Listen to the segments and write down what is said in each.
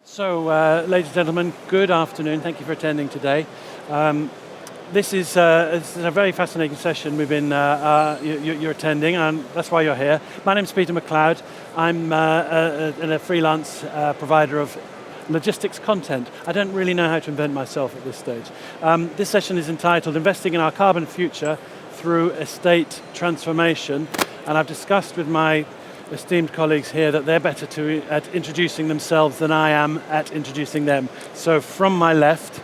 Ladies and gentlemen, good afternoon. Thank you for attending today. This is a very fascinating session you're attending, and that's why you're here. My name's Peter McLeod. I'm a freelance provider of logistics content. I don't really know how to invent myself at this stage. This session is entitled Investing in Our Carbon Future Through Estate Transformation, and I've discussed with my esteemed colleagues here that they're better at introducing themselves than I am at introducing them. So from my left,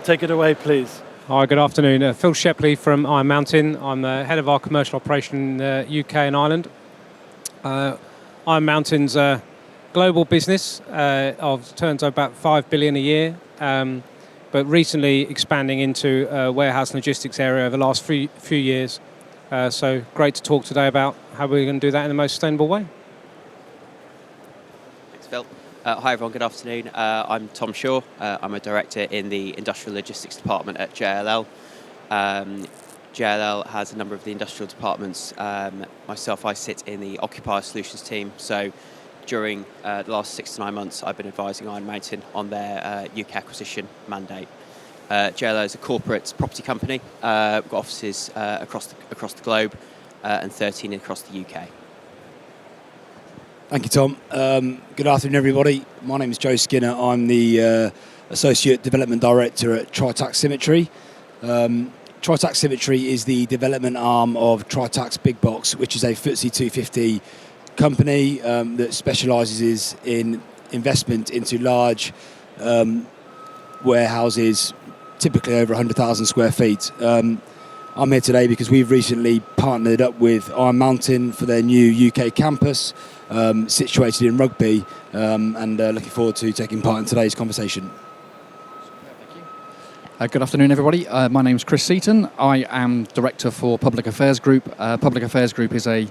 take it away, please. Hi, good afternoon. Phil Shepley from Iron Mountain. I'm the head of our commercial operation in the UK and Ireland. Iron Mountain's a global business of turns over about 5 billion a year, but recently expanding into warehouse and logistics area over the last few years. So great to talk today about how we're going to do that in the most sustainable way. Thanks, Phil. Hi everyone, good afternoon. I'm Tom Shaw. I'm a director in the Industrial Logistics Department at JLL. JLL has a number of the industrial departments. Myself, I sit in the Occupier Solutions team. So during the last 6 to 9 months, I've been advising Iron Mountain on their UK acquisition mandate. JLL is a corporate property company. We've got offices across the globe and 13 across the UK. Thank you, Tom. Good afternoon, everybody. My name is Joe Skinner. I'm the Associate Development Director at Tritax Symmetry. Tritax Symmetry is the development arm of Tritax Big Box, which is a FTSE 250 company that specialises in investment into large warehouses, typically over 100,000 square feet. I'm here today because we've recently partnered up with Iron Mountain for their new UK campus, situated in Rugby, and looking forward to taking part in today's conversation. Good afternoon, everybody. My name's Chris Seaton. I am Director for Public Affairs Group. Public Affairs Group is a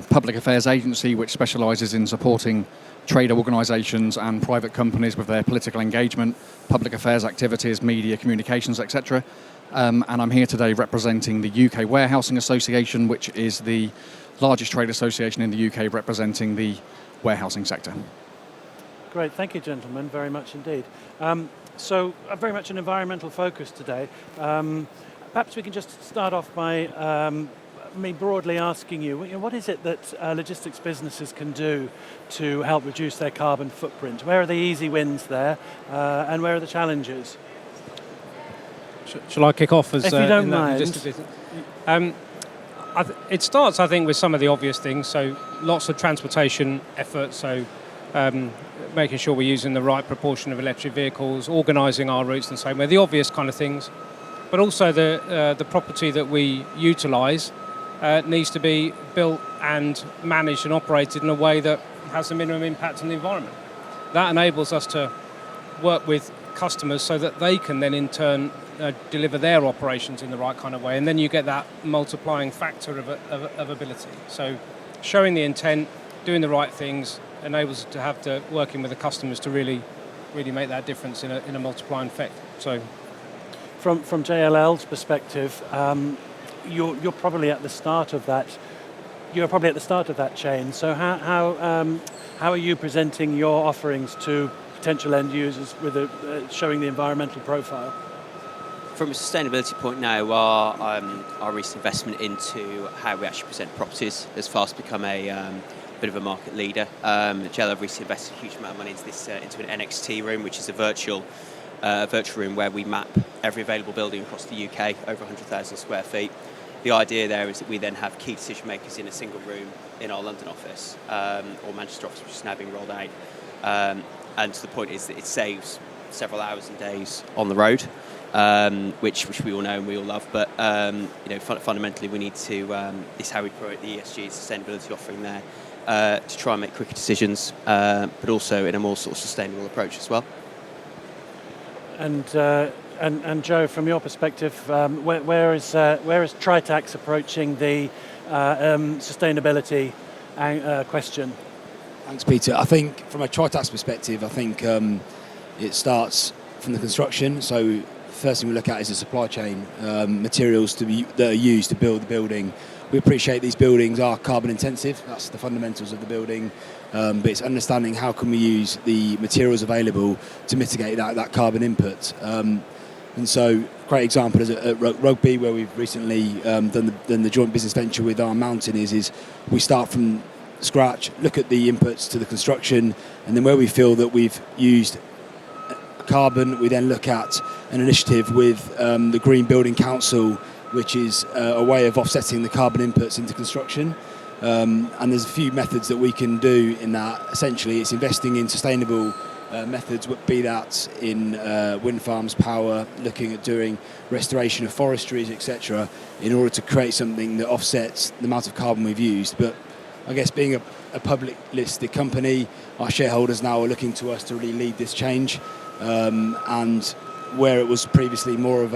public affairs agency which specialises in supporting trade organisations and private companies with their political engagement, public affairs activities, media, communications, etc. And I'm here today representing the UK Warehousing Association, which is the largest trade association in the UK representing the warehousing sector. Great, thank you, gentlemen, very much indeed. So very much an environmental focus today. Perhaps we can just start off by me broadly asking you, what is it that logistics businesses can do to help reduce their carbon footprint? Where are the easy wins there, and where are the challenges? Shall I kick off? If you don't mind. It starts, I think, with some of the obvious things. So lots of transportation efforts. So making sure we're using the right proportion of electric vehicles, organising our routes and so on, the obvious kind of things. But also the property that we utilise needs to be built and managed and operated in a way that has a minimum impact on the environment. That enables us to work with customers so that they can then in turn deliver their operations in the right kind of way, and then you get that multiplying factor of ability. So showing the intent, doing the right things enables us to have to working with the customers to really make that difference in a multiplying effect. So from JLL's perspective, you're probably at the start of that. You're probably at the start of that chain. So how are you presenting your offerings to potential end users with showing the environmental profile? From a sustainability point now, our recent investment into how we actually present properties has fast become a bit of a market leader. JLL have recently invested a huge amount of money into an NXT room, which is a virtual room where we map every available building across the UK, over 100,000 square feet. The idea there is that we then have key decision makers in a single room in our London office or Manchester office, which is now being rolled out. And the point is that it saves several hours and days on the road, which we all know and we all love. But fundamentally, we need to. This is how we promote the ESG sustainability offering there to try and make quicker decisions, but also in a more sort of sustainable approach as well. And Joe, from your perspective, where is Tritax approaching the sustainability question? Thanks, Peter. I think from a Tritax perspective, it starts from the construction. So first thing we look at is the supply chain, materials that are used to build the building. We appreciate these buildings are carbon intensive. That's the fundamentals of the building. but it's understanding how can we use the materials available to mitigate that carbon input. And so, great example is at Rugby, where we've recently done the joint business venture with Iron Mountain. Is we start from scratch, look at the inputs to the construction, and then where we feel that we've used carbon, we then look at an initiative with the Green Building Council, which is a way of offsetting the carbon inputs into construction. And there's a few methods that we can do in that. Essentially, it's investing in sustainable methods, be that in wind farms, power, looking at doing restoration of forestries, etc., in order to create something that offsets the amount of carbon we've used. But I guess being a public listed company, our shareholders now are looking to us to really lead this change. And where it was previously more of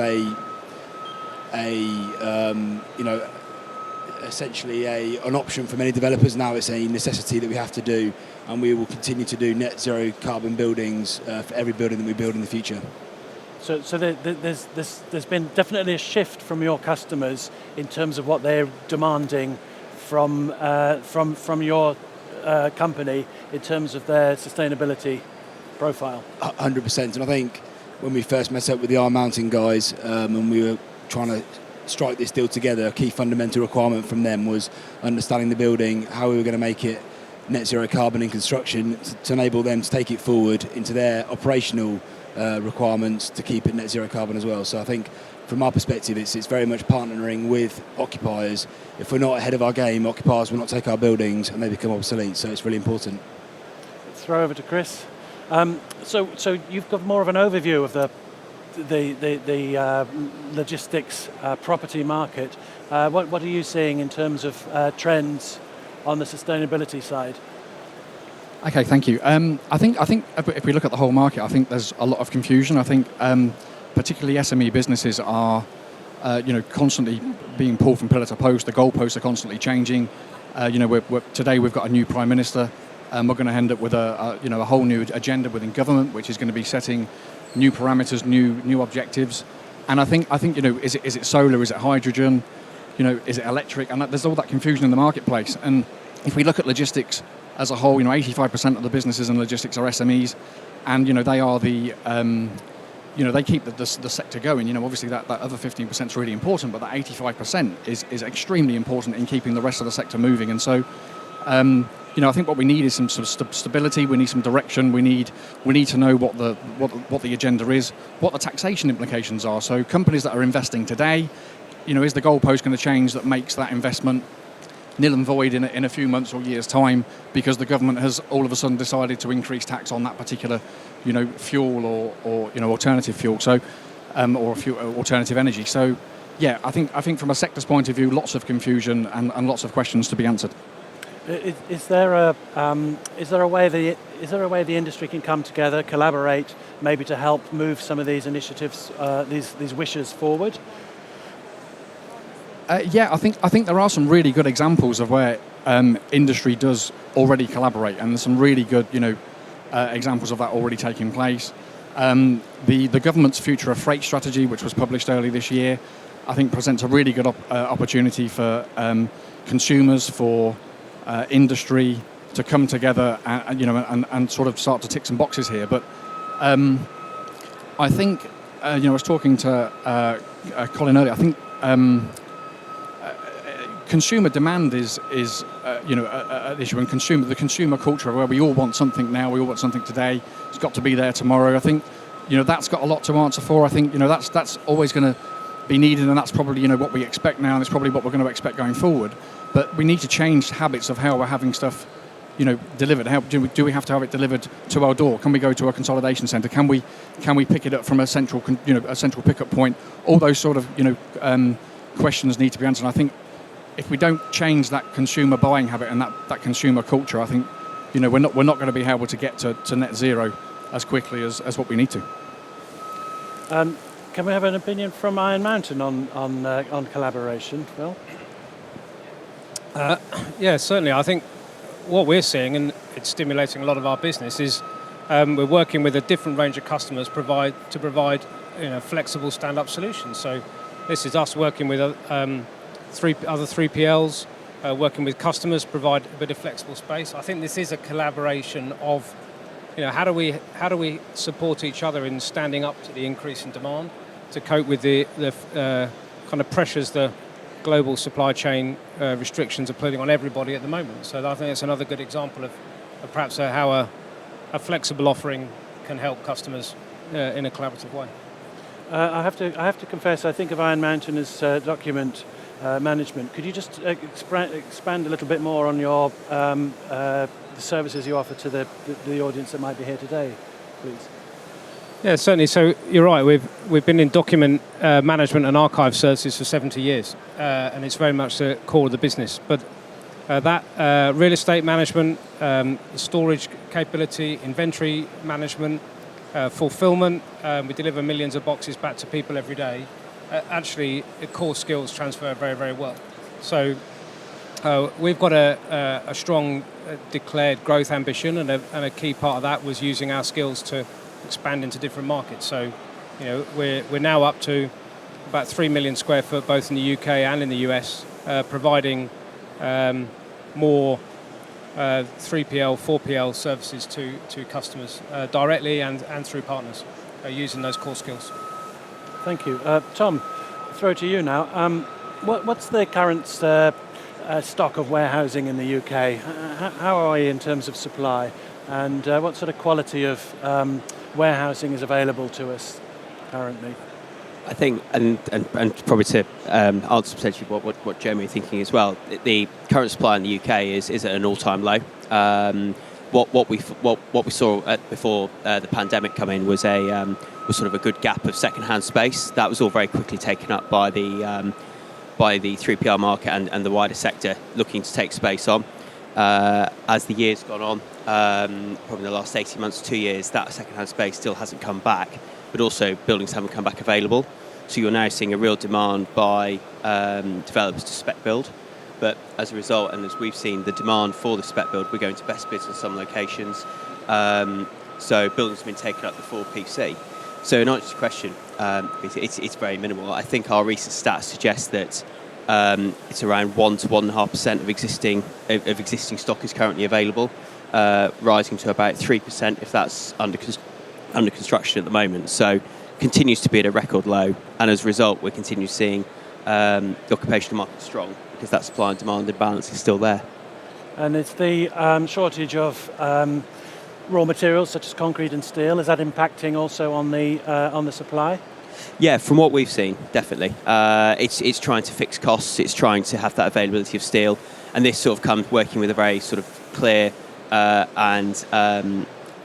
essentially an option for many developers, now it's a necessity that we have to do, and we will continue to do net zero carbon buildings for every building that we build in the future. So there's been definitely a shift from your customers in terms of what they're demanding from your company in terms of their sustainability profile. 100%, and I think when we first met up with the Iron Mountain guys and we were trying to strike this deal together, a key fundamental requirement from them was understanding the building, how we were going to make it net zero carbon in construction to enable them to take it forward into their operational requirements to keep it net zero carbon as well. So I think from our perspective it's very much partnering with occupiers. If we're not ahead of our game, occupiers will not take our buildings and they become obsolete, so it's really important. Let's throw over to Chris. So you've got more of an overview of the logistics property market. What are you seeing in terms of trends on the sustainability side? Okay, thank you. I think if we look at the whole market, I think there's a lot of confusion. I think particularly SME businesses are constantly being pulled from pillar to post. The goalposts are constantly changing. Today we've got a new Prime Minister. We're going to end up with a whole new agenda within government, which is going to be setting new parameters, new objectives. And I think is it solar, is it hydrogen, is it electric? And there's all that confusion in the marketplace. And if we look at logistics as a whole, 85% of the businesses in logistics are SMEs, and they are the they keep the sector going. Obviously that other 15% is really important, but that 85% is extremely important in keeping the rest of the sector moving. And so I think what we need is some stability. We need some direction. We need to know what the agenda is, what the taxation implications are. So companies that are investing today, is the goalpost going to change that makes that investment nil and void in a few months or years' time because the government has all of a sudden decided to increase tax on that particular, fuel or alternative fuel. So alternative energy. So yeah, I think from a sector's point of view, lots of confusion and lots of questions to be answered. Is there a way the industry can come together, collaborate, maybe to help move some of these initiatives, these wishes forward? I think there are some really good examples of where industry does already collaborate, and there's some really good examples of that already taking place. The government's Future of Freight strategy, which was published early this year, I think presents a really good opportunity for consumers, for industry to come together and sort of start to tick some boxes here. But I think I was talking to Colin earlier. I think consumer demand is an issue, and the consumer culture where we all want something now, we all want something today. It's got to be there tomorrow. I think that's got a lot to answer for. I think that's always going to be needed, and that's probably what we expect now, and it's probably what we're going to expect going forward. But we need to change habits of how we're having stuff, delivered. How do we have to have it delivered to our door? Can we go to a consolidation centre? Can we pick it up from a central pickup point? All those sort of questions need to be answered. And I think if we don't change that consumer buying habit and that consumer culture, I think we're not going to be able to get to net zero as quickly as what we need to. Can we have an opinion from Iron Mountain on collaboration, Phil? Yeah, certainly. I think what we're seeing, and it's stimulating a lot of our business, is we're working with a different range of customers to provide flexible stand-up solutions. So this is us working with three other 3PLs, working with customers, provide a bit of flexible space. I think this is a collaboration of, how do we support each other in standing up to the increase in demand to cope with the kind of pressures the global supply chain restrictions are putting on everybody at the moment. So I think it's another good example of perhaps how a flexible offering can help customers in a collaborative way. I have to confess, I think of Iron Mountain as document management. Could you just expand a little bit more on your the services you offer to the audience that might be here today, please? Yeah, certainly. So you're right. We've been in document management and archive services for 70 years, and it's very much the core of the business. But that real estate management, storage capability, inventory management, fulfillment, we deliver millions of boxes back to people every day. Actually, the core skills transfer very, very well. So we've got a strong declared growth ambition, and a key part of that was using our skills to expand into different markets. So, we're now up to about 3 million square foot, both in the UK and in the US, providing more 3PL, 4PL services to customers directly and through partners using those core skills. Thank you. Tom, throw to you now. What's the current stock of warehousing in the UK? How are we in terms of supply? And what sort of quality of warehousing is available to us currently? I think, and probably to answer potentially what Jeremy is thinking as well, the current supply in the UK is at an all-time low. What we saw before the pandemic come in was sort of a good gap of second-hand space. That was all very quickly taken up by the 3PL market and the wider sector looking to take space on. As the years gone on, probably in the last 18 months, 2 years, that second-hand space still hasn't come back, but also buildings haven't come back available. So you're now seeing a real demand by developers to spec build. But as a result, and as we've seen the demand for the spec build, we're going to best bids in some locations. So buildings have been taken up before PC. So in answer to your question, it's very minimal. I think our recent stats suggest that it's around 1 to 1.5% of existing stock is currently available, rising to about 3% if that's under construction at the moment. So continues to be at a record low, and as a result, we continue seeing the occupational market strong because that supply and demand imbalance is still there. And it's the shortage of raw materials such as concrete and steel. Is that impacting also on the supply? Yeah, from what we've seen, definitely. It's trying to fix costs. It's trying to have that availability of steel, and this sort of comes working with a very sort of clear and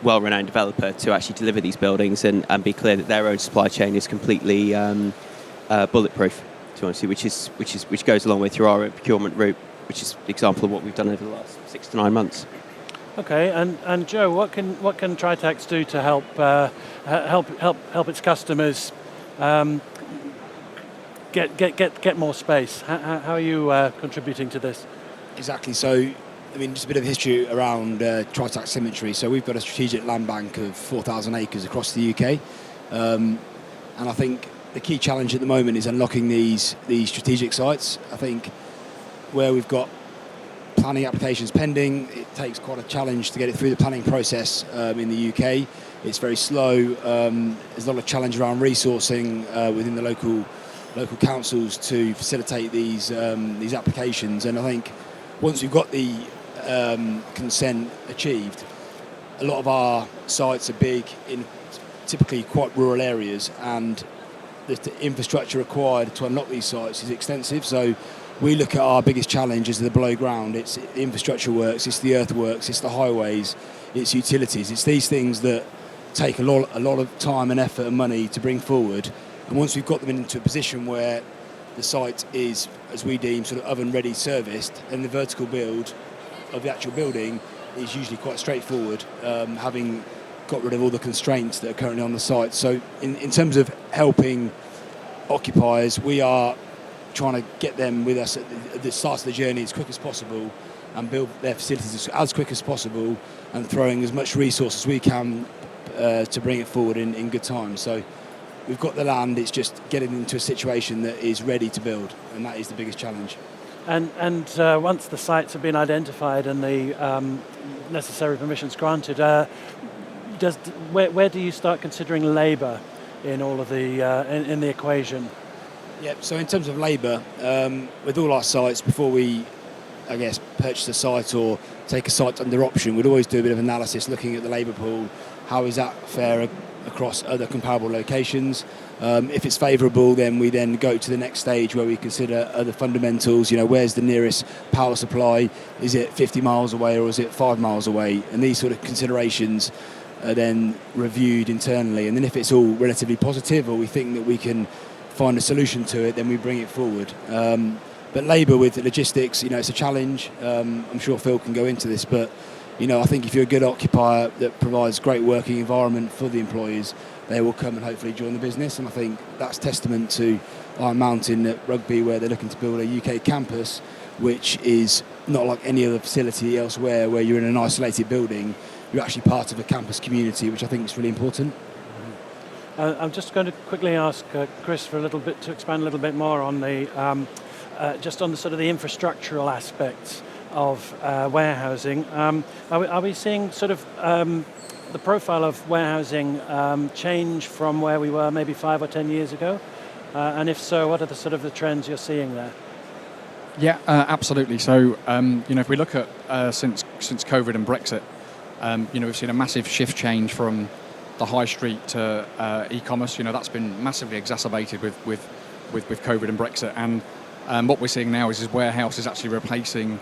well-renowned developer to actually deliver these buildings and be clear that their own supply chain is completely bulletproof, to be honest with you, which goes along with our own procurement route, which is the example of what we've done over the last 6 to 9 months. Okay, and Joe, what can Tritax do to help its customers get more space? How are you contributing to this? Exactly. So, I mean, just a bit of history around Tritax Symmetry. So we've got a strategic land bank of 4,000 acres across the UK, and I think the key challenge at the moment is unlocking these strategic sites. I think where we've got planning applications pending, it takes quite a challenge to get it through the planning process in the UK. It's very slow. There's a lot of challenge around resourcing within the local councils to facilitate these applications. And I think once we've got the consent achieved, a lot of our sites are big in typically quite rural areas, and the infrastructure required to unlock these sites is extensive. So we look at our biggest challenge as the below ground. It's the infrastructure works, it's the earthworks, it's the highways, it's utilities. It's these things that take a lot of time and effort and money to bring forward. And once we've got them into a position where the site is, as we deem, sort of oven-ready serviced, and the vertical build of the actual building is usually quite straightforward, having got rid of all the constraints that are currently on the site. So in terms of helping occupiers, we are trying to get them with us at the start of the journey as quick as possible and build their facilities as quick as possible, and throwing as much resource as we can to bring it forward in good time. So we've got the land, it's just getting into a situation that is ready to build, and that is the biggest challenge. And once the sites have been identified and the necessary permissions granted, where do you start considering labour in all of the in the equation? Yeah, so in terms of labour, with all our sites, before we, I guess, purchase a site or take a site under option, we'd always do a bit of analysis looking at the labour pool. How is that fair across other comparable locations? If it's favourable, then we then go to the next stage where we consider other fundamentals. Where's the nearest power supply? Is it 50 miles away or is it 5 miles away? And these sort of considerations are then reviewed internally. And then if it's all relatively positive or we think that we can find a solution to it, then we bring it forward. But labour with logistics, it's a challenge. I'm sure Phil can go into this, but I think if you're a good occupier that provides great working environment for the employees, they will come and hopefully join the business. And I think that's testament to Iron Mountain at Rugby, where they're looking to build a UK campus, which is not like any other facility elsewhere where you're in an isolated building. You're actually part of a campus community, which I think is really important. I'm just going to quickly ask Chris for to expand a little bit more on the just on the sort of the infrastructural aspects of warehousing. Are we seeing sort of the profile of warehousing change from where we were maybe 5 or 10 years ago? And if so, what are the sort of the trends you're seeing there? Yeah, absolutely. So, if we look at since COVID and Brexit, we've seen a massive shift change from the high street to e-commerce. That's been massively exacerbated with COVID and Brexit. And what we're seeing now is warehouses actually replacing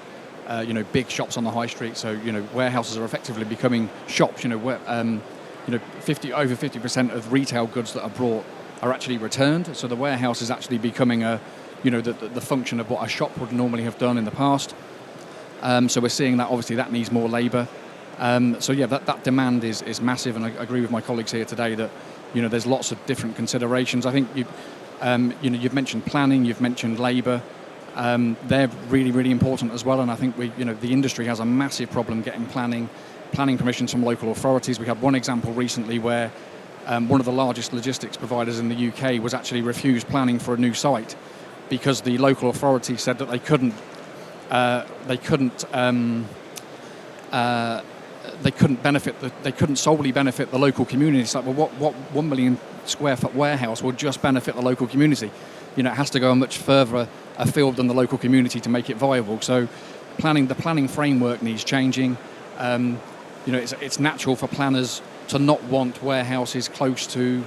big shops on the high street. So warehouses are effectively becoming shops. Where over 50% of retail goods that are brought are actually returned. So the warehouse is actually becoming the function of what a shop would normally have done in the past. So we're seeing that obviously that needs more labour. That demand is massive, and I agree with my colleagues here today that there's lots of different considerations. I think you've mentioned planning, you've mentioned labour. They're really, really important as well, and I think the industry has a massive problem getting planning permissions from local authorities. We had one example recently where one of the largest logistics providers in the UK was actually refused planning for a new site because the local authority said that they couldn't solely benefit the local community. It's like, well, what 1 million square foot warehouse will just benefit the local community? It has to go much further afield than the local community to make it viable. So the planning framework needs changing. It's natural for planners to not want warehouses close to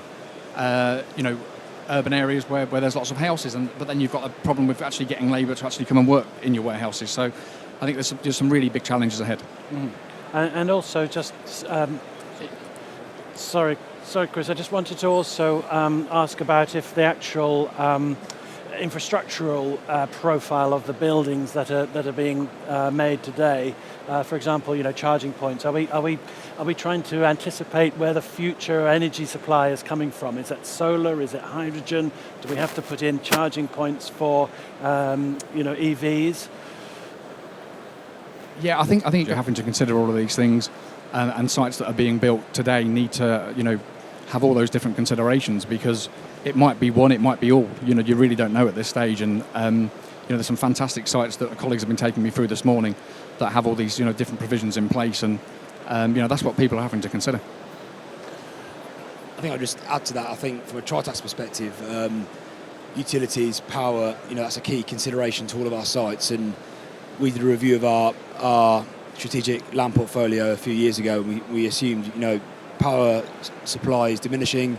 urban areas where there's lots of houses, but then you've got a problem with actually getting labour to actually come and work in your warehouses. So I think there's some really big challenges ahead. Mm. And also just sorry Chris, I just wanted to also ask about if the actual infrastructural profile of the buildings that are being made today, for example, charging points. Are we trying to anticipate where the future energy supply is coming from? Is that solar? Is it hydrogen? Do we have to put in charging points for EVs? Yeah, I think you're having to consider all of these things, and sites that are being built today need to have all those different considerations, because it might be one, it might be all. You really don't know at this stage, and there's some fantastic sites that colleagues have been taking me through this morning that have all these different provisions in place, and that's what people are having to consider. I think I'll just add to that. I think from a Tritax perspective, utilities, power, that's a key consideration to all of our sites, and we did a review of our strategic land portfolio a few years ago, and we assumed power supply is diminishing,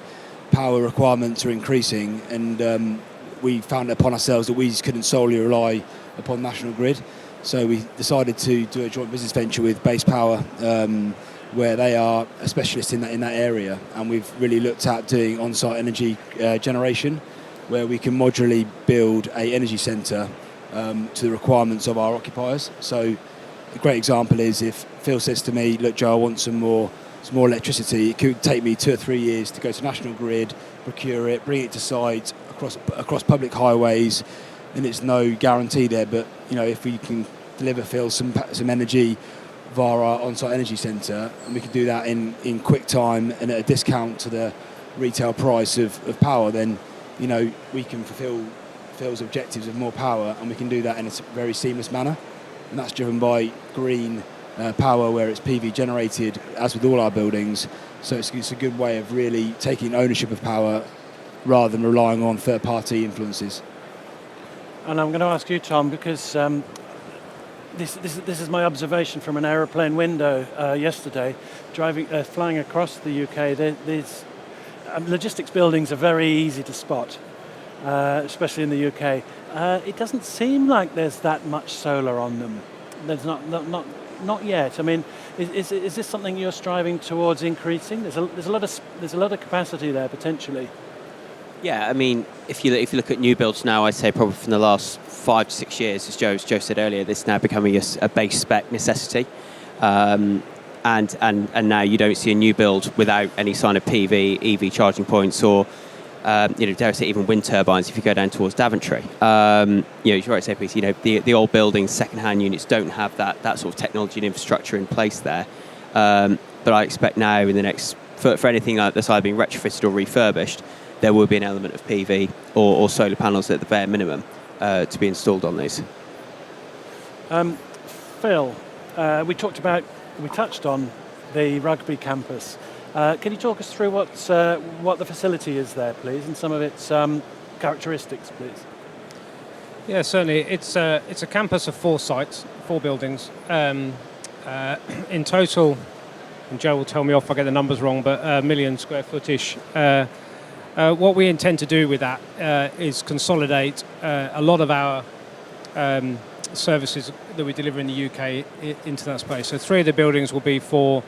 power requirements are increasing, and we found upon ourselves that we just couldn't solely rely upon National Grid. So we decided to do a joint business venture with Base Power, where they are a specialist in that area, and we've really looked at doing on-site energy generation, where we can modularly build a energy centre to the requirements of our occupiers. So a great example is if Phil says to me, look Joe, I want some more electricity, it could take me 2 or 3 years to go to National Grid, procure it, bring it to site across public highways, and it's no guarantee there, but if we can deliver Phil some energy via our on-site energy centre, and we can do that in quick time and at a discount to the retail price of power, then we can fulfil Phil's objectives of more power, and we can do that in a very seamless manner. And that's driven by green power, where it's PV generated, as with all our buildings. So it's a good way of really taking ownership of power rather than relying on third-party influences. And I'm going to ask you, Tom, because this is my observation from an aeroplane window yesterday, flying across the UK. These logistics buildings are very easy to spot, especially in the UK. It doesn't seem like there's that much solar on them. There's not yet. I mean, is this something you're striving towards increasing? There's a lot of capacity there potentially. Yeah, I mean, if you look at new builds now, I'd say probably from the last 5 to 6 years, as Joe said earlier, this is now becoming a base spec necessity. And now you don't see a new build without any sign of PV, EV charging points, or dare I say even wind turbines if you go down towards Daventry. You're right to say, Peter, the old buildings, second-hand units don't have that sort of technology and infrastructure in place there. But I expect now in the next, for anything that's either being retrofitted or refurbished, there will be an element of PV or solar panels at the bare minimum to be installed on these. Phil, we touched on the Rugby Campus. Can you talk us through what the facility is there, please, and some of its characteristics, please? Yeah, certainly. It's a campus of 4 sites, 4 buildings. In total, and Joe will tell me if I get the numbers wrong, but 1 million square footish. What we intend to do with that is consolidate a lot of our services that we deliver in the UK into that space. So 3 of the buildings will be for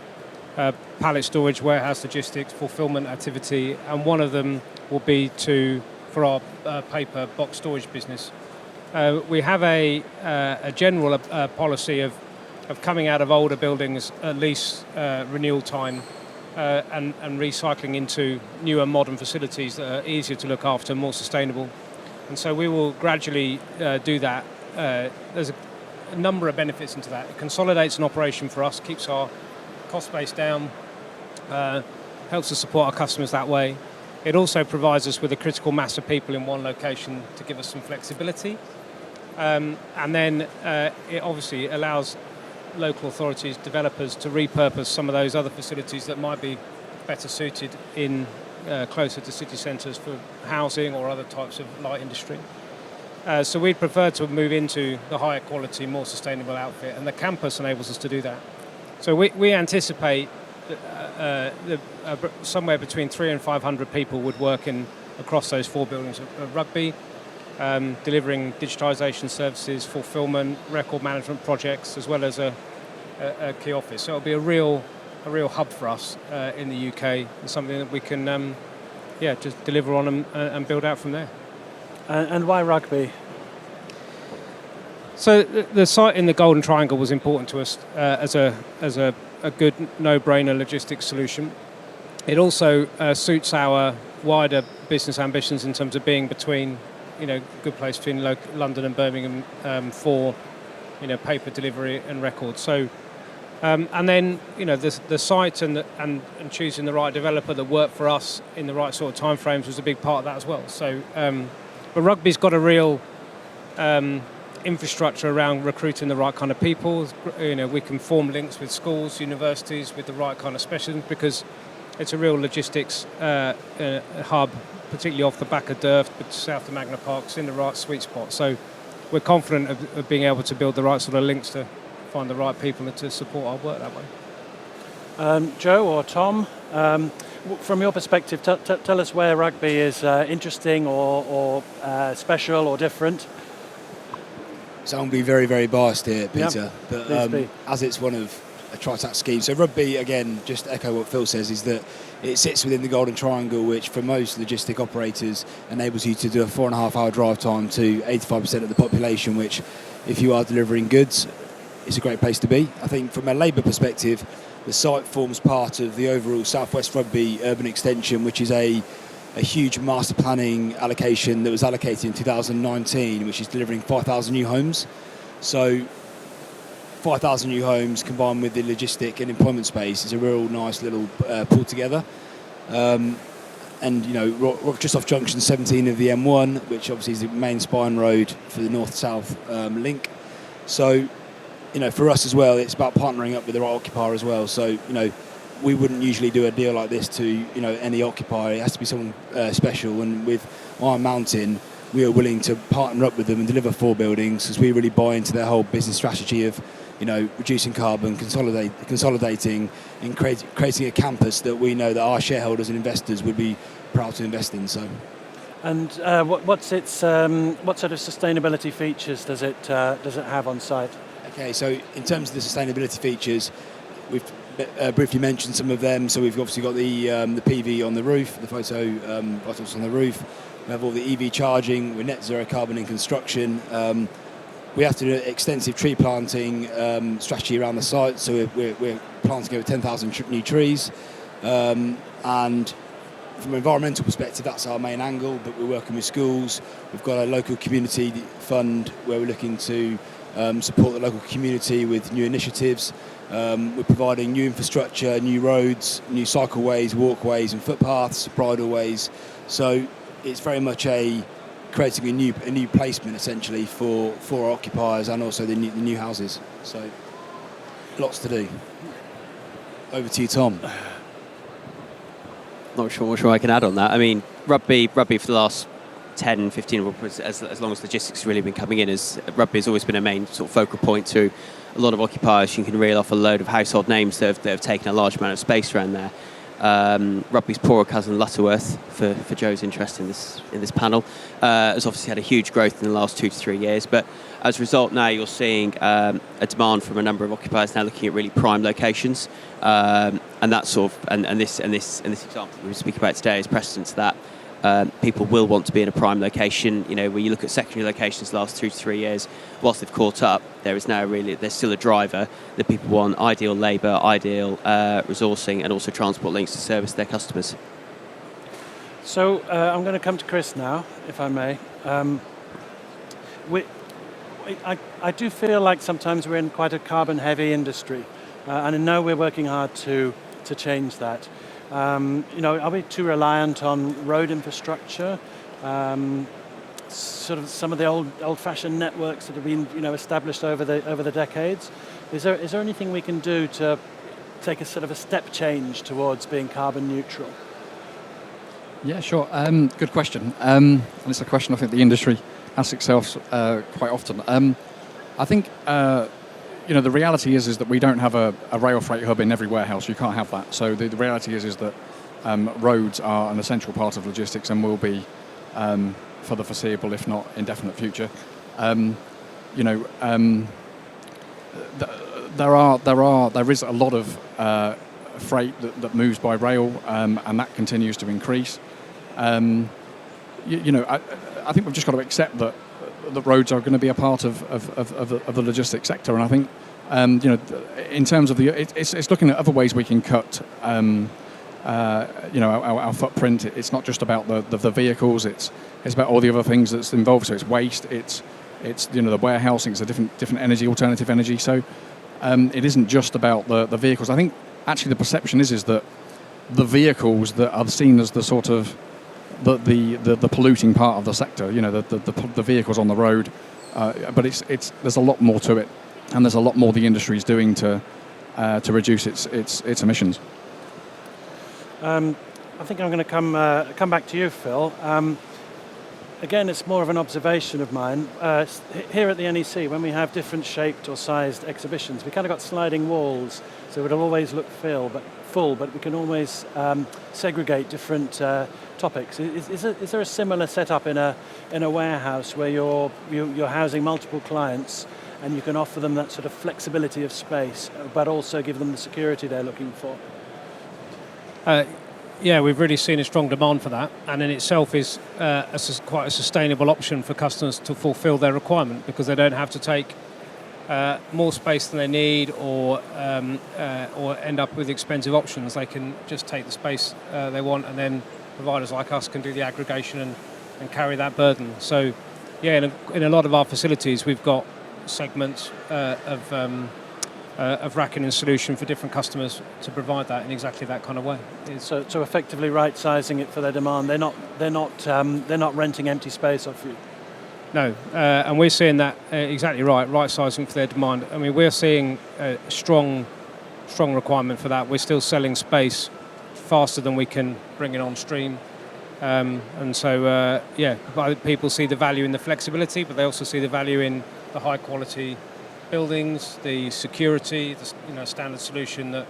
pallet storage, warehouse logistics, fulfillment activity, and one of them will be for our paper box storage business. We have a general policy of coming out of older buildings at least renewal time and recycling into newer modern facilities that are easier to look after, more sustainable. And so we will gradually do that. There's a number of benefits into that. It consolidates an operation for us, keeps our cost base down, helps us support our customers that way. It also provides us with a critical mass of people in one location to give us some flexibility. And then it obviously allows local authorities, developers to repurpose some of those other facilities that might be better suited in closer to city centres for housing or other types of light industry. So we'd prefer to move into the higher quality, more sustainable outfit, and the campus enables us to do that. So we anticipate that somewhere between 300 and 500 people would work across those 4 buildings of Rugby, delivering digitisation services, fulfilment, record management projects, as well as a key office. So it'll be a real hub for us in the UK, and something that we can just deliver on and build out from there. And why Rugby? So the site in the Golden Triangle was important to us as a good no-brainer logistics solution. It also suits our wider business ambitions in terms of being between, good place between London and Birmingham for, paper delivery and records. So, and then the site and choosing the right developer that worked for us in the right sort of timeframes was a big part of that as well. So, but Rugby's got a real infrastructure around recruiting the right kind of people. We can form links with schools, universities, with the right kind of specialism, because it's a real logistics hub, particularly off the back of Durft, but south of Magna Park. It's in the right sweet spot. So we're confident of being able to build the right sort of links to find the right people and to support our work that way. Joe or Tom, from your perspective, tell us where Rugby is interesting or special or different. So I'm going to be very, very biased here, Peter, but as it's one of a Tritax scheme. So Rugby, again, just to echo what Phil says, is that it sits within the Golden Triangle, which for most logistic operators enables you to do a 4.5-hour drive time to 85% of the population, which if you are delivering goods, it's a great place to be. I think from a labour perspective, the site forms part of the overall South West Rugby urban extension, which is a huge master planning allocation that was allocated in 2019, which is delivering 5,000 new homes. So 5,000 new homes combined with the logistic and employment space is a real nice little pull together. and just off junction 17 of the M1, which obviously is the main spine road for the north-south link. So, for us as well, it's about partnering up with the right occupier as well. So, we wouldn't usually do a deal like this to, any occupier. It has to be someone special. And with Iron Mountain, we are willing to partner up with them and deliver 4 buildings because we really buy into their whole business strategy of, reducing carbon, consolidating, and creating a campus that we know that our shareholders and investors would be proud to invest in. So. And what sort of sustainability features does it have on site? Okay, so in terms of the sustainability features, we've briefly mentioned some of them. So we've obviously got the PV on the roof, the photovoltaics on the roof. We have all the EV charging. We're net zero carbon in construction. We have to do extensive tree planting strategy around the site. So we're planting over 10,000 new trees. And from an environmental perspective, that's our main angle. But we're working with schools. We've got a local community fund where we're looking to support the local community with new initiatives. We're providing new infrastructure, new roads, new cycleways, walkways and footpaths, bridleways. So it's very much creating a new placement essentially for our occupiers and also the new houses. So lots to do. Over to you, Tom. Not sure what I can add on that. I mean, rugby for the last 10, 15, as long as logistics has really been coming in, rugby has always been a main sort of focal point to a lot of occupiers. You can reel off a load of household names that have taken a large amount of space around there. Rugby's poorer cousin Lutterworth, for Joe's interest in this panel, has obviously had a huge growth in the last 2 to 3 years. But as a result, now you're seeing a demand from a number of occupiers now looking at really prime locations, and that sort of and this example we speak about today is precedent to that. People will want to be in a prime location. When you look at secondary locations the last 2 to 3 years, whilst they've caught up, there's still a driver that people want: ideal labour, ideal resourcing, and also transport links to service their customers. So I'm going to come to Chris now, if I may. I do feel like sometimes we're in quite a carbon-heavy industry, and I know we're working hard to change that. Are we too reliant on road infrastructure? Sort of some of the old-fashioned networks that have been established over the decades. Is there anything we can do to take a sort of a step change towards being carbon neutral? Yeah, sure. Good question. And it's a question I think the industry asks itself quite often. I think the reality is that we don't have a rail freight hub in every warehouse. You can't have that. So the reality is that roads are an essential part of logistics and will be for the foreseeable, if not indefinite future. There is a lot of freight that moves by rail, and that continues to increase. I think we've just got to accept that the roads are going to be a part of the logistics sector, and I think in terms of it's looking at other ways we can cut our footprint. It's not just about the vehicles; it's about all the other things that's involved. So it's waste, it's the warehousing, it's a different energy, alternative energy. So it isn't just about the vehicles. I think actually the perception is that the vehicles that are seen as the sort of the polluting part of the sector, the vehicles on the road, but there's a lot more to it, and there's a lot more the industry is doing to reduce its emissions. I think I'm going to come back to you, Phil. Again, it's more of an observation of mine. Here at the NEC, when we have different shaped or sized exhibitions, we kind of got sliding walls, so it'll always look full, but we can always segregate different topics. Is there a similar setup in a warehouse where you're housing multiple clients and you can offer them that sort of flexibility of space, but also give them the security they're looking for? Yeah, we've really seen a strong demand for that, and in itself is quite a sustainable option for customers to fulfil their requirement, because they don't have to take more space than they need or end up with expensive options. They can just take the space they want, and then providers like us can do the aggregation and carry that burden. So, yeah, in a lot of our facilities, we've got segments of racking solution for different customers to provide that in exactly that kind of way. So effectively right-sizing it for their demand. They're not renting empty space off you. No, and we're seeing that exactly right sizing for their demand. I mean, we're seeing a strong requirement for that. We're still selling space faster than we can bring it on stream. And so, people see the value in the flexibility, but they also see the value in the high quality buildings, the security, the standard solution that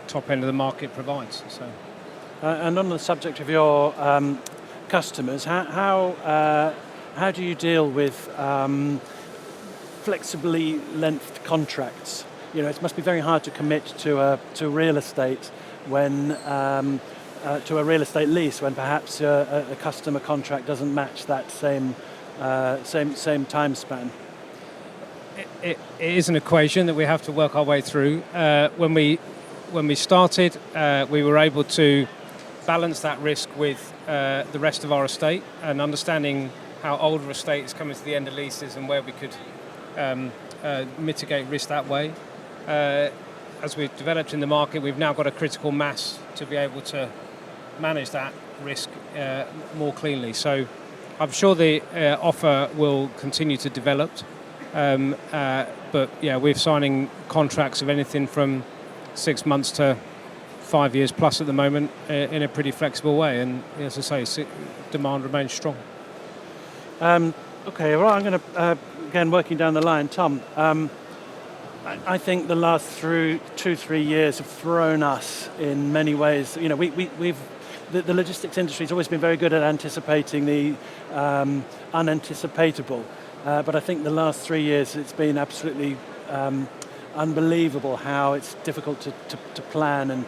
top end of the market provides. So, and on the subject of your customers, how do you deal with flexibly lengthed contracts? It must be very hard to commit to real estate when to a real estate lease when perhaps a customer contract doesn't match that same time span. It is an equation that we have to work our way through. When we started, we were able to balance that risk with the rest of our estate, and understanding how older estate is coming to the end of leases and where we could mitigate risk that way. As we've developed in the market, we've now got a critical mass to be able to manage that risk more cleanly. So I'm sure the offer will continue to develop. But we're signing contracts of anything from 6 months to 5 years plus at the moment in a pretty flexible way. And as I say, demand remains strong. Okay, well, I'm going to, again, working down the line, Tom, I think the last 2-3 years have thrown us in many ways. The logistics industry has always been very good at anticipating the unanticipatable. But I think the last 3 years it's been absolutely unbelievable how it's difficult to plan and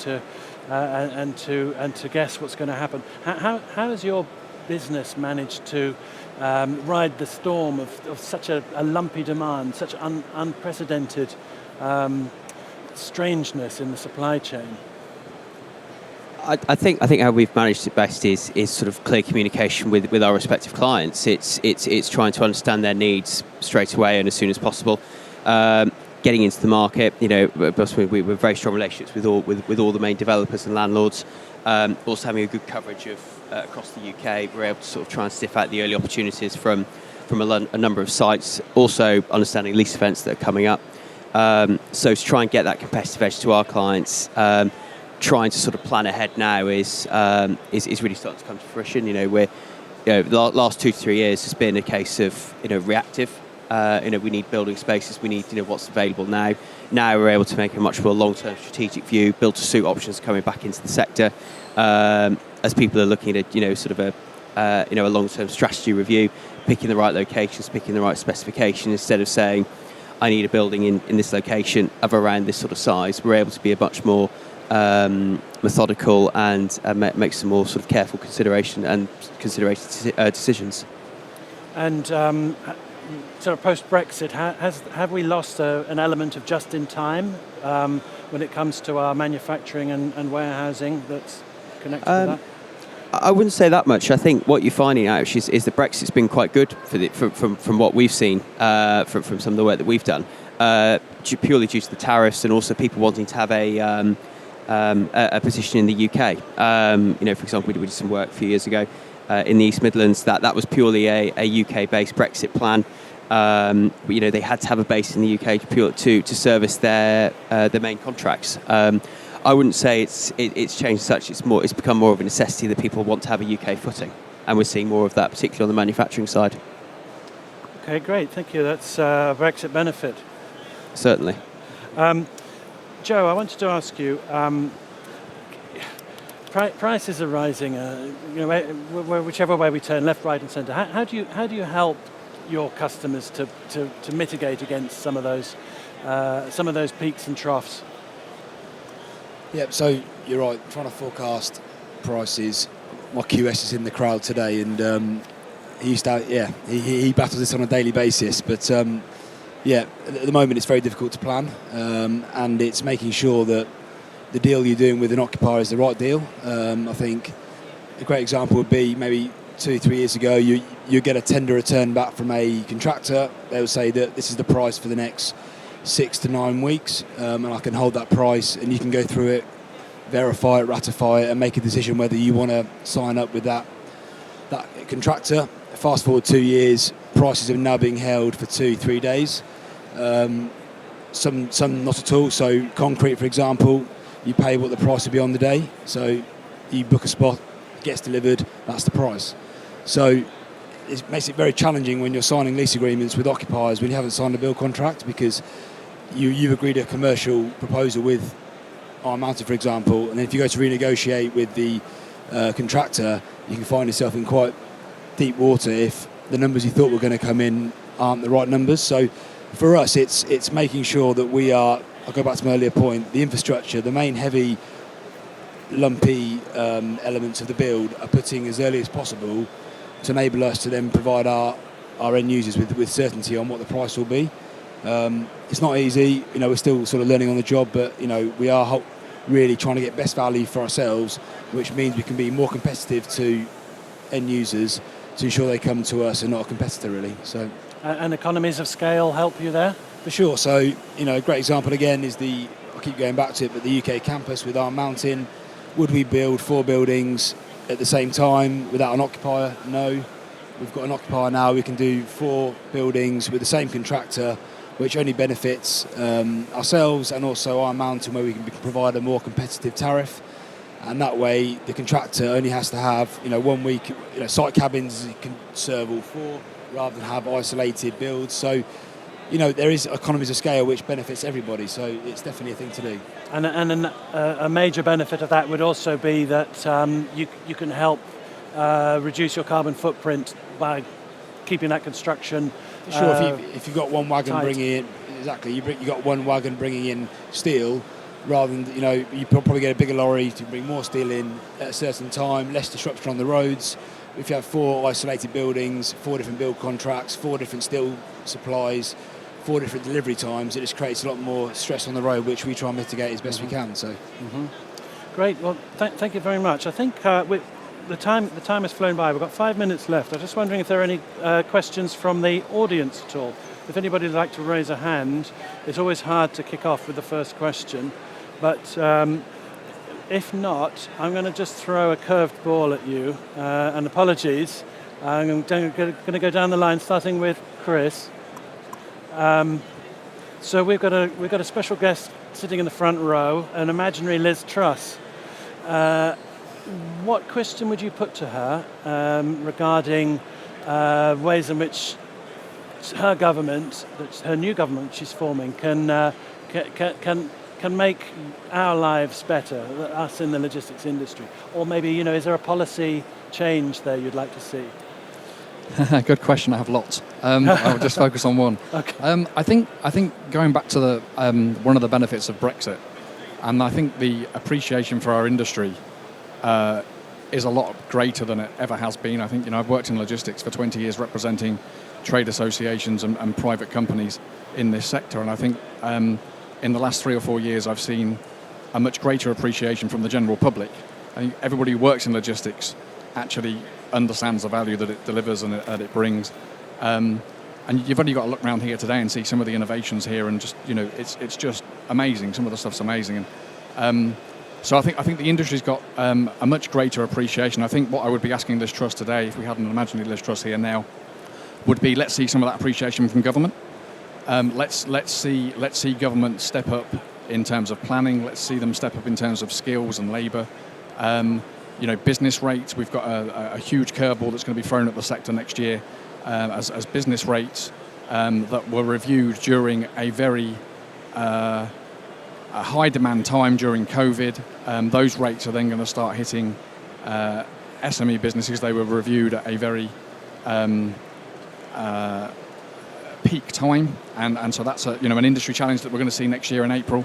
to guess what's going to happen. How has your business managed to ride the storm of such a lumpy demand, such unprecedented strangeness in the supply chain? I think how we've managed it best is sort of clear communication with our respective clients. It's trying to understand their needs straight away and as soon as possible. Getting into the market, we're very strong relationships with all the main developers and landlords. Also having a good coverage of across the UK, we're able to sort of try and sniff out the early opportunities from a number of sites. Also understanding lease events that are coming up. So to try and get that competitive edge to our clients. Trying to sort of plan ahead now is really starting to come to fruition. The last 2 to 3 years has been a case of reactive. We need building spaces. We need what's available now. Now we're able to make a much more long-term strategic view. Build-to-suit options coming back into the sector as people are looking at a long-term strategy review, picking the right locations, picking the right specification instead of saying I need a building in this location of around this sort of size. We're able to be a much more methodical and make some more sort of careful consideration decisions. And sort of post-Brexit, have we lost an element of just-in-time when it comes to our manufacturing and warehousing that's connected to that? I wouldn't say that much. I think what you're finding out is that Brexit's been quite good from what we've seen from some of the work that we've done, purely due to the tariffs and also people wanting to have a position in the UK. For example, we did some work a few years ago in the East Midlands. That was purely a UK-based Brexit plan. They had to have a base in the UK to service their main contracts. I wouldn't say it's changed such. It's become more of a necessity that people want to have a UK footing, and we're seeing more of that, particularly on the manufacturing side. Okay, great, thank you. That's a Brexit benefit. Certainly. Joe, I wanted to ask you, prices are rising, whichever way we turn, left, right and centre. How do you help your customers to mitigate against some of those peaks and troughs? Yeah, so you're right, trying to forecast prices. My QS is in the crowd today and he battles this on a daily basis, but at the moment it's very difficult to plan, and it's making sure that the deal you're doing with an occupier is the right deal. I think a great example would be maybe 2-3 years ago, you get a tender return back from a contractor. They would say that this is the price for the next 6 to 9 weeks, and I can hold that price, and you can go through it, verify it, ratify it, and make a decision whether you want to sign up with that contractor. Fast forward 2 years, prices are now being held for 2-3 days. Some not at all. So concrete, for example, you pay what the price will be on the day. So you book a spot, it gets delivered, that's the price. So it makes it very challenging when you're signing lease agreements with occupiers when you haven't signed a build contract, because you've agreed a commercial proposal with Iron Mountain, for example, and then if you go to renegotiate with the contractor, you can find yourself in quite deep water if the numbers you thought were going to come in aren't the right numbers. So for us, it's making sure that we are, I'll go back to my earlier point, the infrastructure, the main heavy, lumpy elements of the build are putting as early as possible to enable us to then provide our end users with certainty on what the price will be. It's not easy, we're still sort of learning on the job, but we are really trying to get best value for ourselves, which means we can be more competitive to end users to ensure they come to us and not a competitor, really. So, and economies of scale help you there? For sure. So, a great example again is I keep going back to it, but the UK campus with Iron Mountain. Would we build 4 buildings at the same time without an occupier? No. We've got an occupier now. We can do 4 buildings with the same contractor, which only benefits ourselves and also Iron Mountain, where we can provide a more competitive tariff. And that way, the contractor only has to have 1 week. Site cabins can serve all 4 rather than have isolated builds. So, there is economies of scale which benefits everybody. So it's definitely a thing to do. And a major benefit of that would also be that you can help reduce your carbon footprint by keeping that construction. Sure, if you've got one wagon tight. bringing in, exactly, you got one wagon bringing in steel, rather than, you probably get a bigger lorry to bring more steel in at a certain time, less disruption on the roads. If you have 4 isolated buildings, 4 different build contracts, 4 different steel supplies, 4 different delivery times, it just creates a lot more stress on the road, which we try and mitigate as best we can. So, Great. Well, thank you very much. I think the time has flown by. We've got 5 minutes left. I'm just wondering if there are any questions from the audience at all. If anybody would like to raise a hand, it's always hard to kick off with the first question, but if not, I'm going to just throw a curved ball at you, and apologies. I'm going to go down the line, starting with Chris. So we've got a special guest sitting in the front row, an imaginary Liz Truss. What question would you put to her regarding ways in which her government, her new government she's forming, can make our lives better, us in the logistics industry? Or maybe, is there a policy change there you'd like to see? Good question. I have lots. I'll just focus on one. Okay. I think going back to the one of the benefits of Brexit, and I think the appreciation for our industry is a lot greater than it ever has been. I think I've worked in logistics for 20 years, representing trade associations and private companies in this sector, and I think in the last 3 or 4 years I've seen a much greater appreciation from the general public. I think everybody who works in logistics actually understands the value that it delivers and it brings. And you've only got to look around here today and see some of the innovations here, and just it's just amazing. Some of the stuff's amazing, and so I think the industry's got a much greater appreciation. I think what I would be asking Liz Truss today, if we had an imaginary Liz Truss here now, would be, let's see some of that appreciation from government. Let's see government step up in terms of planning. Let's see them step up in terms of skills and labour. Business rates. We've got a huge curveball that's going to be thrown at the sector next year, as business rates that were reviewed during a very a high demand time during COVID. Those rates are then going to start hitting SME businesses. They were reviewed at a very peak time, and so that's an industry challenge that we're going to see next year in April.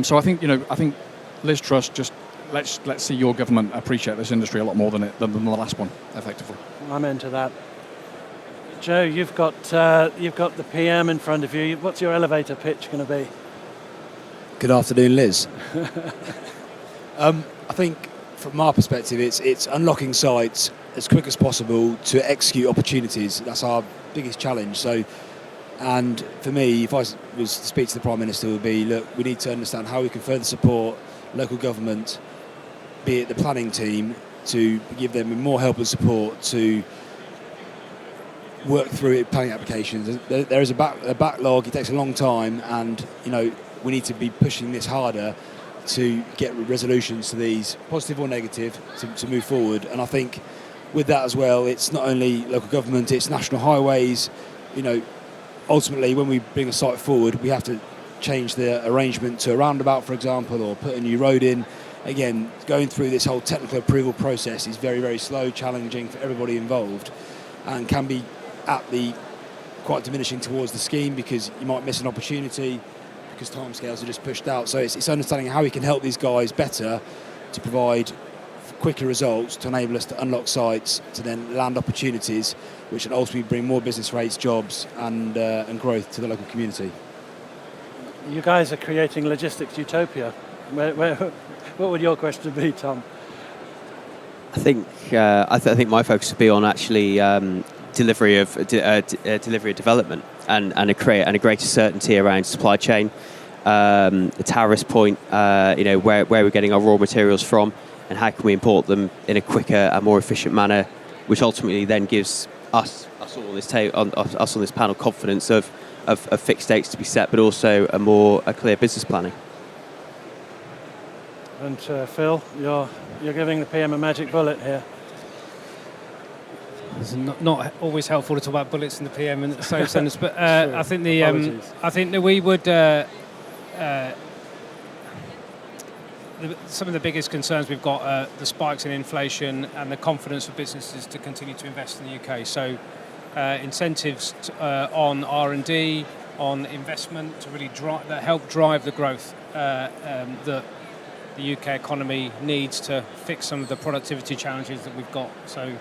So I think Liz Truss, just let's see your government appreciate this industry a lot more than the last one, effectively. I'm into that. Joe, you've got the PM in front of you. What's your elevator pitch going to be? Good afternoon, Liz. I think from our perspective, it's unlocking sites as quick as possible to execute opportunities. That's our biggest challenge. So, And for me, if I was to speak to the Prime Minister, it would be, look, we need to understand how we can further support local government, be it the planning team, to give them more help and support to work through planning applications. There is a backlog, it takes a long time, and we need to be pushing this harder to get resolutions to these, positive or negative, to move forward. And I think with that as well, it's not only local government, it's national highways. Ultimately, when we bring a site forward, we have to change the arrangement to a roundabout, for example, or put a new road in. Again, going through this whole technical approval process is very, very slow, challenging for everybody involved, and can be quite diminishing towards the scheme, because you might miss an opportunity because timescales are just pushed out. So it's understanding how we can help these guys better to provide quicker results, to enable us to unlock sites, to then land opportunities, which will ultimately bring more business rates, jobs, and growth to the local community. You guys are creating logistics utopia. What would your question be, Tom? I think my focus would be on actually delivery of development and a greater certainty around supply chain, the tariff point, where we're getting our raw materials from, and how can we import them in a quicker and more efficient manner, which ultimately then gives us all on this panel confidence of fixed dates to be set, but also a clear business planning. And Phil, you're giving the PM a magic bullet here. It's not always helpful to talk about bullets in the PM in the same sentence, but Sure. I think that we would. Some of the biggest concerns we've got are the spikes in inflation and the confidence for businesses to continue to invest in the UK. So incentives on R&D, on investment to really help drive the growth that the UK economy needs to fix some of the productivity challenges that we've got. So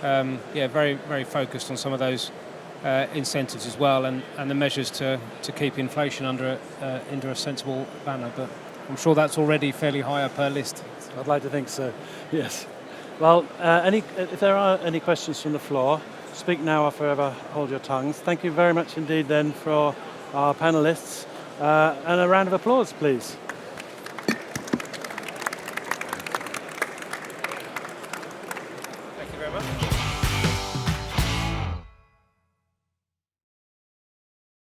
very, very focused on some of those incentives as well, and the measures to keep inflation under a sensible manner. But I'm sure that's already fairly high up our list. I'd like to think so, yes. Well, if there are any questions from the floor, speak now or forever hold your tongues. Thank you very much indeed then for our panellists. And a round of applause, please. Thank you very much.